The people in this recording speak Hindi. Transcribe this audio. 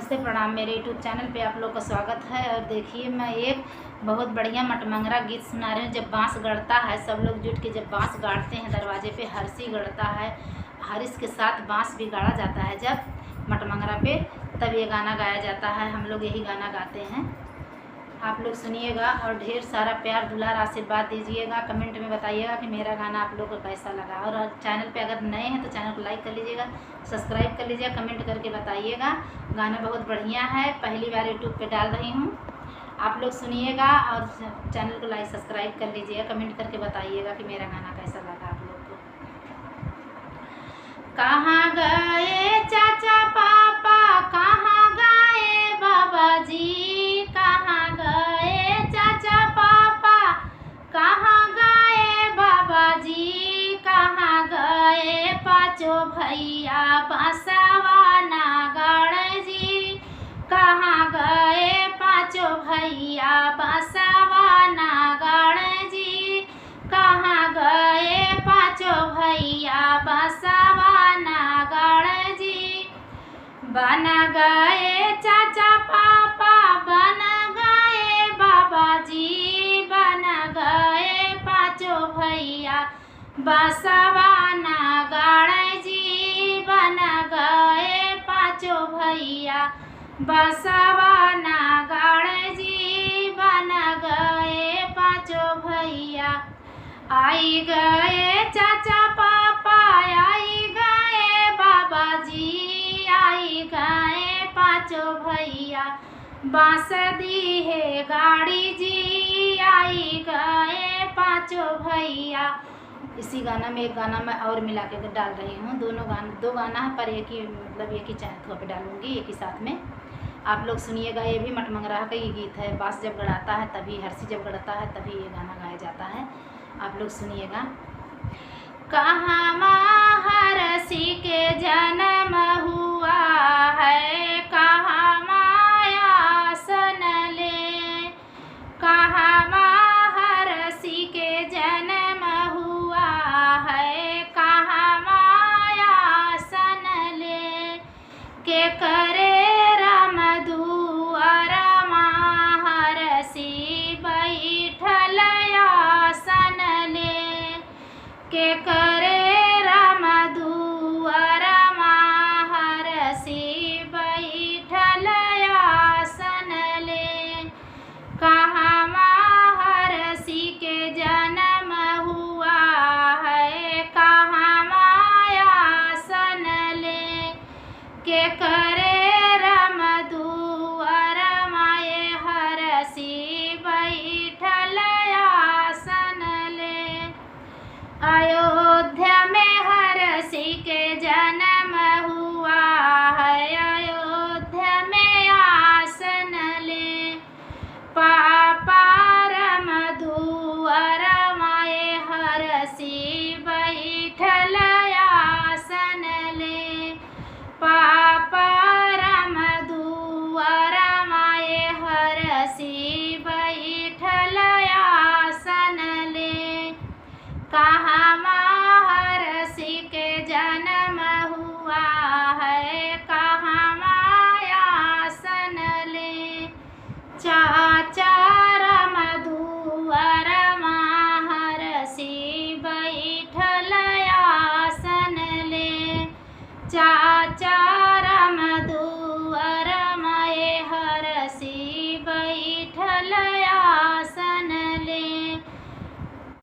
नमस्ते प्रणाम। मेरे यूट्यूब चैनल पे आप लोग का स्वागत है। और देखिए, मैं एक बहुत बढ़िया मटमंगरा गीत सुना रही हूँ। जब बांस गड़ता है, सब लोग जुट के जब बांस गाड़ते हैं, दरवाजे पे हरसी गड़ता है, हरिस के साथ बांस भी गाड़ा जाता है जब मटमंगरा पे, तब ये गाना गाया जाता है। हम लोग यही गाना गाते हैं। आप लोग सुनिएगा और ढेर सारा प्यार दुलार आशीर्वाद दीजिएगा। कमेंट में बताइएगा कि मेरा गाना आप लोग को कैसा लगा। और चैनल पे अगर नए हैं तो चैनल को लाइक कर लीजिएगा, सब्सक्राइब कर लीजिएगा, कमेंट करके बताइएगा। गाना बहुत बढ़िया है, पहली बार यूट्यूब पे डाल रही हूँ। आप लोग सुनिएगा और चैनल को लाइक सब्सक्राइब कर लीजिएगा, कमेंट करके बताइएगा कि मेरा गाना कैसा लगा आप लोग को। कहाँ गए चाचा पापा, कहाँ गए बाबा जी, कहाँ गए चाचा पापा, कहाँ गए बाबा जी, कहाँ गए पाँचों भैया बांसवा नागड़ जी, कहाँ गए पाँचों भैया बांसवा नागड़ जी, कहाँ गए पाँचों भैया बांसवा नागड़ जी। बन गए चाचा पापा, बन गए बाबा जी, बन गए पाँचों भैया बांसवा नागड़ जी, बन गए पाँचों भैया बांसवा नागड़ जी, बन गए पाँचों भैया। आई गए चाचा पापा, आई गए बाबा जी, आई गए पाँचों भैया बांस दी है गाड़ी जी, आई गए पाँचों भैया। इसी गाना में एक गाना मैं और मिला के डाल रही हूँ। दो गाना है, पर एक ही मतलब एक ही चैनल पे डालूँगी, एक ही साथ में। आप लोग सुनिएगा। ये भी मटमंगरा का ही गीत है। बांस जब गड़ाता है तभी, हरसी जब गड़ता है तभी ये गाना गाया जाता है। आप लोग सुनिएगा। कहाँ हरसी के जन्म